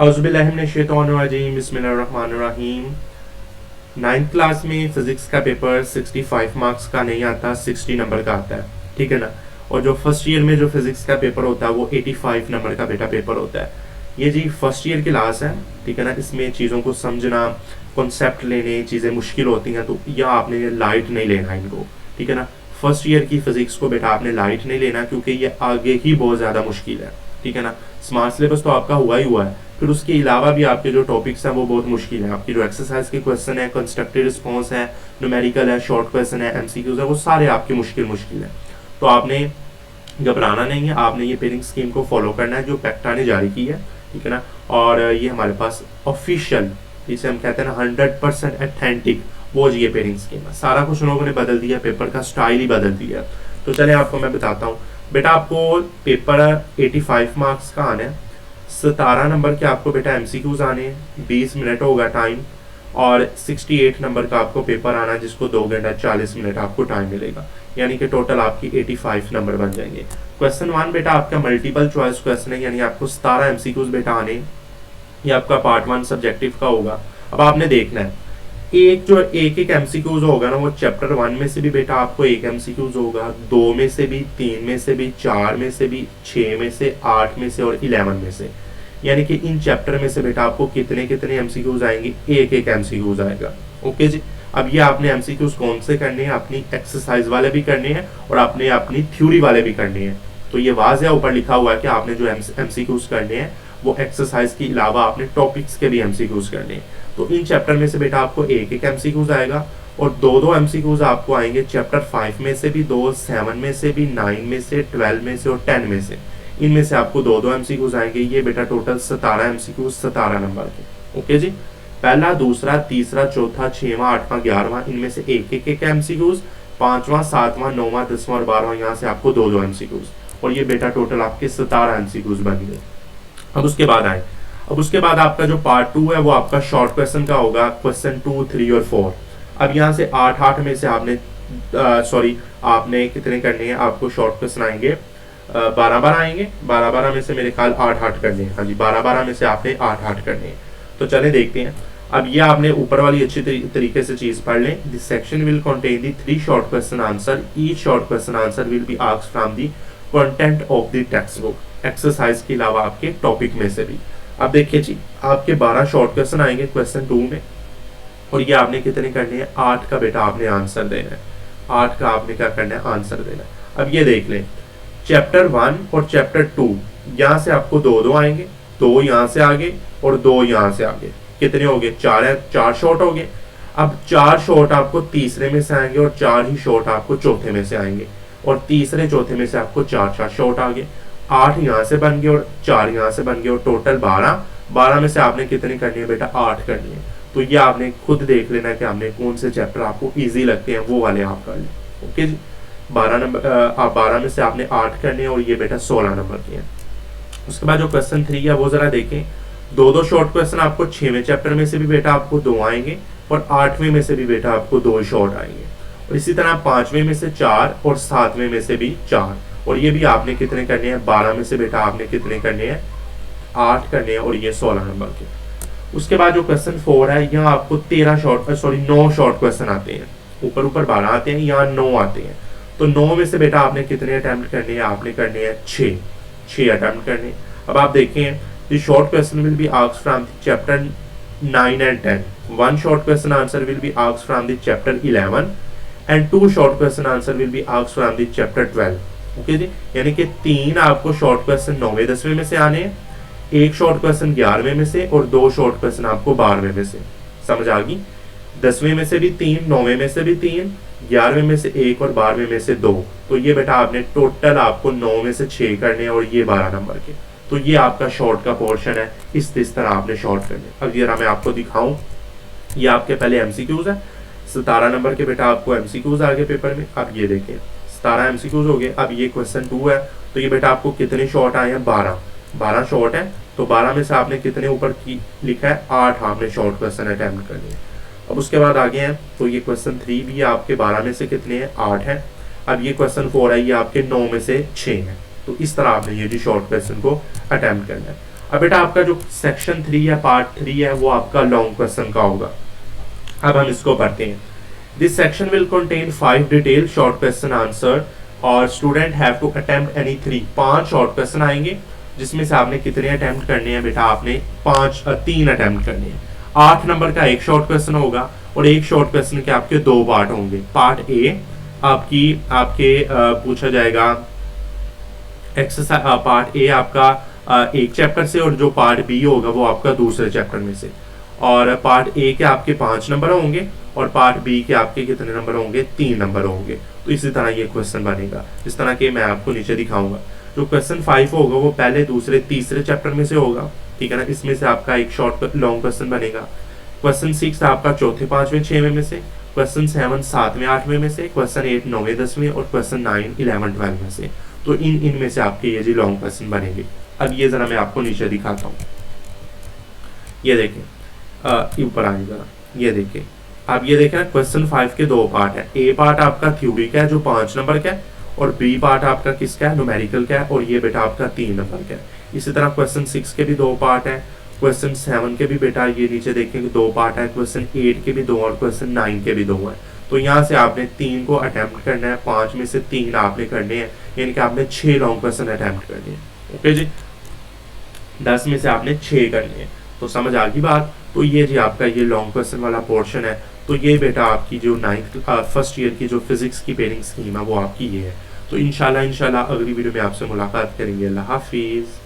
औज़ुबिल्लाहिमिनश्शैतानिर्रजीम बिस्मिल्लाहिर्रहमानिर्रहीम। 9th class में physics का पेपर 65 मार्क्स का नहीं आता, 60 नंबर का आता है, ठीक है ना। और जो फर्स्ट ईयर में जो फिजिक्स का पेपर होता है वो 85 नंबर का बेटा पेपर होता है। ये जी फर्स्ट ईयर की क्लास है, ठीक है ना। इसमें चीज़ों को समझना, कॉन्सेप्ट लेने, चीज़ें मुश्किल होती हैं, तो यह आपने लाइट नहीं लेना इनको, ठीक है ना। फर्स्ट ईयर की फिजिक्स को बेटा आपने लाइट नहीं लेना, क्योंकि ये आगे ही बहुत ज़्यादा मुश्किल है, ठीक है ना। स्मार्ट सिलेबस तो आपका हुआ ही हुआ है, फिर उसके अलावा भी आपके जो टॉपिक्स हैं वो बहुत मुश्किल है। आपकी जो एक्सरसाइज के क्वेश्चन है, कंस्ट्रक्टिव रिस्पॉन्स है, न्यूमेरिकल है, शॉर्ट क्वेश्चन है, एमसीक्यूज है, वो सारे आपके मुश्किल है। तो आपने घबराना नहीं है, आपने ये पेयरिंग स्कीम को फॉलो करना है जो पेक्टा ने जारी की है, ठीक है ना। और ये हमारे पास ऑफिशियल, जिसे हम कहते हैं ना 100% अथेंटिक, वो जी ये पेयरिंग स्कीम है। सारा कुछ उन्होंने ने बदल दिया, पेपर का स्टाइल ही बदल दिया। तो चले आपको मैं बताता हूँ बेटा। आपको पेपर 85 मार्क्स का आना है, 17 नंबर के आपको बेटा एमसीक्यूज आने हैं, 20 मिनट होगा टाइम, और 68 नंबर का आपको पेपर आना है जिसको 2 घंटा 40 मिनट आपको टाइम मिलेगा, यानी कि टोटल आपकी 85 नंबर बन जाएंगे। क्वेश्चन 1 बेटा आपका मल्टीपल चॉइस क्वेश्चन है, यानी आपको 17 एमसीक्यूज बेटा आने। ये आपका पार्ट 1 सब्जेक्टिव का होगा। अब आपने देखना है एक एमसीक्यूज होगा ना, वो चैप्टर 1 में से भी बेटा आपको एक एमसीक्यूज होगा, 2 में से भी, 3 में से भी, 4 में से भी, 6 में से, 8 में से और 11 में से, यानी कि इन चैप्टर में से बेटा आपको कितने कितने एमसीक्यूज आएंगे, एक एमसीक्यूज आएगा। ओके जी। अब ये आपने एमसीक्यूज कौन से करने हैं, अपनी एक्सरसाइज वाले भी करने हैं और आपने अपनी थ्योरी वाले भी करने हैं। तो ये वाज़ेह ऊपर लिखा हुआ है कि आपने जो एमसीक्यूज करने हैं वो एक्सरसाइज के अलावा आपने टॉपिक्स के भी एमसीक्यूज करने हैं। तो इन चैप्टर में से बेटा आपको एक एमसीक्यूज आएगा, और दो एमसीक्यूज आपको आएंगे चैप्टर 5 में से भी, 2 7 में से भी, 9 में से, 12 में से और 10 में से। इनमें से आपको दो एमसीक्यूज आएंगे। ये बेटा टोटल 17 एमसीक्यूज 17 नंबर के। ओके जी। पहला, दूसरा, तीसरा, चौथा, 6वां, 8वां, 11वां, इनमें से एक एमसीक्यूज, 5वां, 7वां, 9वां, 10वां और 12वां, यहाँ से आपको दो एमसीक्यूज, और ये बेटा टोटल आपके 17 एमसीक्यूज बन गए। अब उसके बाद आपका जो पार्ट 2 है वो आपका शॉर्ट क्वेश्चन का होगा, क्वेश्चन 2, 3 और 4। अब यहाँ से 8 में से आपने कितने करने हैं, आपको शॉर्ट क्वेश्चन आएंगे 12 आएंगे। 12 में से मेरे ख्याल 8 करने हैं। हाँ जी, 12 में से आपने 8 करने हैं। तो चले देखते हैं। अब ये आपने ऊपर वाली अच्छी तरीके से चीज पढ़ लें। This section will contain the 3 short question answer. Each short question answer will be asked from the content of the text book, exercise के अलावा आपके टॉपिक में से भी। अब देखिए जी, आपके 12 शॉर्ट क्वेश्चन आएंगे क्वेश्चन 2 में, और ये आपने कितने करने हैं, 8 का बेटा आपने आंसर देना है। 8 का आपने क्या करना है, आंसर देना है। अब ये देख लें, चैप्टर 1 और चैप्टर 2, यहाँ से आपको दो आएंगे, 2 यहाँ से आगे और 2 यहाँ से आगे। कितने हो गए, 4 शॉर्ट हो गए। अब 4 शॉर्ट आपको तीसरे में से आएंगे और 4 ही शॉर्ट आपको चौथे में से आएंगे, और तीसरे चौथे में से आपको 4 शॉर्ट आ गए। 8 यहाँ से बन गए और 4 यहाँ से बन गए, और टोटल 12 में से आपने कितनी करनी है बेटा, 8 करनी है। तो ये आपने खुद देख लेना है कि हमने कौन से चैप्टर आपको इजी लगते हैं, वो वाले आप कर लें। ओके जी। 12 में से आपने 8 करने हैं, और ये बेटा 16 नंबर के हैं। उसके बाद जो क्वेश्चन 3 है वो जरा देखें। दो शॉर्ट क्वेश्चन आपको 6वें चैप्टर में से भी बेटा आपको 2 आएंगे, और 8वें में से भी बेटा आपको 2 शॉर्ट आएंगे, और इसी तरह 5वें में से 4 और 7वें में से भी 4, और ये भी आपने कितने करने हैं, 12 में से बेटा आपने कितने करने हैं, 8 करने हैं, और ये 16 नंबर के। उसके बाद जो क्वेश्चन 4 है, यहाँ आपको 9 शॉर्ट क्वेश्चन आते हैं। ऊपर 12 आते हैं, यहाँ 9 आते हैं। तो 9 में से बेटा आपने कितने अटेम्प्ट करने हैं, आपने करने हैं 6 अटेम्प्ट करने। अब आप देखें, the short question will be asked from chapter 9 and 10। 1 short question answer will be asked from the chapter 11, and 2 short question answer will be asked from the chapter 12। Okay जी। यानी कि 3 आपको शॉर्ट क्वेश्चन 9वें 10वें में से आने हैं, 1 short question 11वें में से, और 2 शॉर्ट क्वेश्चन आपको 12वें में से। समझ आ गई। 10वें में से भी 3, 9वें में से भी 3, 11वें में से 1 और 12वें में से 2। तो ये बेटा आपने टोटल आपको 9 में से 6 करने हैं, और ये 12 नंबर के। तो ये आपका शॉर्ट का पोर्शन है। इस तरह आपने शॉर्ट करने। अब जरा मैं आपको दिखाऊं, ये आपके पहले एमसीक्यूज है। 17 नंबर के बेटा आपको एमसीक्यूज आ गए पेपर में। अब ये देखें, 17 एमसीक्यूज हो गए। अब ये क्वेश्चन 2 है, तो ये बेटा आपको कितने शॉर्ट आए हैं, 12 शॉर्ट है। तो 12 में से आपने कितने ऊपर की लिखा है, 8 आपने शॉर्ट क्वेश्चन अटेम्प्ट करने हैं। अब उसके बाद आगे हैं, तो ये क्वेश्चन 3 भी आपके 12 में से कितने हैं, 8 है। अब ये क्वेश्चन 4 है, ये आपके 9 में से 6 है। तो इस तरह आपने ये जो शॉर्ट क्वेश्चन को अटेम्प्ट करना है। अब बेटा आपका जो सेक्शन 3 या पार्ट 3 है वो आपका लॉन्ग क्वेश्चन का होगा। अब हम इसको पढ़ते हैं। This section will contain 5 detail short question answer और student have to attempt any 3। 5 शॉर्ट क्वेश्चन आएंगे जिसमें से आपने कितने अटेम्प्ट करने हैं बेटा, आपने 3 अटेम्प्ट करने हैं। 8 नंबर का एक शॉर्ट क्वेश्चन होगा और एक शॉर्ट क्वेश्चन के आपके 2 पार्ट होंगे। पार्ट ए आपके पूछा जाएगा एक्सरसाइज, पार्ट ए आपका एक चैप्टर से और जो पार्ट बी होगा वो आपका दूसरे चैप्टर में से। और पार्ट ए के आपके 5 नंबर होंगे और पार्ट बी के आपके कितने नंबर होंगे, 3 नंबर होंगे। तो इसी तरह ये क्वेश्चन बनेगा, इस तरह के मैं आपको नीचे दिखाऊंगा। जो क्वेश्चन 5 होगा वो पहले दूसरे तीसरे चैप्टर में से होगा, ठीक है ना। इसमें से आपका एक शॉर्ट लॉन्ग क्वेश्चन बनेगा। क्वेश्चन 6 आपका चौथे 5वें 6वें में से, क्वेश्चन 7 7वें 8वें में से, क्वेश्चन 8 9वें 10वें और क्वेश्चन 9 11 12 में से। तो इनमें से आपके ये जी लॉन्ग क्वेश्चन बनेंगे। अब ये जरा मैं आपको नीचे दिखाता हूँ। ये देखें, ऊपर आए जरा, ये देखिए। आप ये देखें क्वेश्चन 5 के 2 पार्ट है। ए पार्ट आपका थ्योरी का है जो 5 नंबर का है और बी पार्ट आपका किसका है, न्यूमेरिकल का है, और ये बेटा आपका 3 नंबर का है। इसी तरह क्वेश्चन 6 के भी 2 पार्ट है, क्वेश्चन 7 के भी बेटा ये नीचे देखेंगे 2 पार्ट है, क्वेश्चन 8 के भी 2 और क्वेश्चन 9 के भी 2 है। तो यहाँ से आपने 3 को अटेम्प्ट करना है, 5 में से 3 आपने करने हैं, यानी कि आपने 6 लॉन्ग क्वेश्चन अटेम्प्ट करने हैं। ओके जी, 10 में से आपने 6 करने हैं। तो समझ आ गई बात। तो ये जी आपका ये लॉन्ग क्वेश्चन वाला पोर्शन है। तो ये बेटा आपकी जो फर्स्ट ईयर की जो फिजिक्स की पेयरिंग स्कीम है वो आपकी ये है। तो इंशाल्लाह अगली वीडियो में आपसे मुलाकात करेंगे। अल्लाह हाफिज़।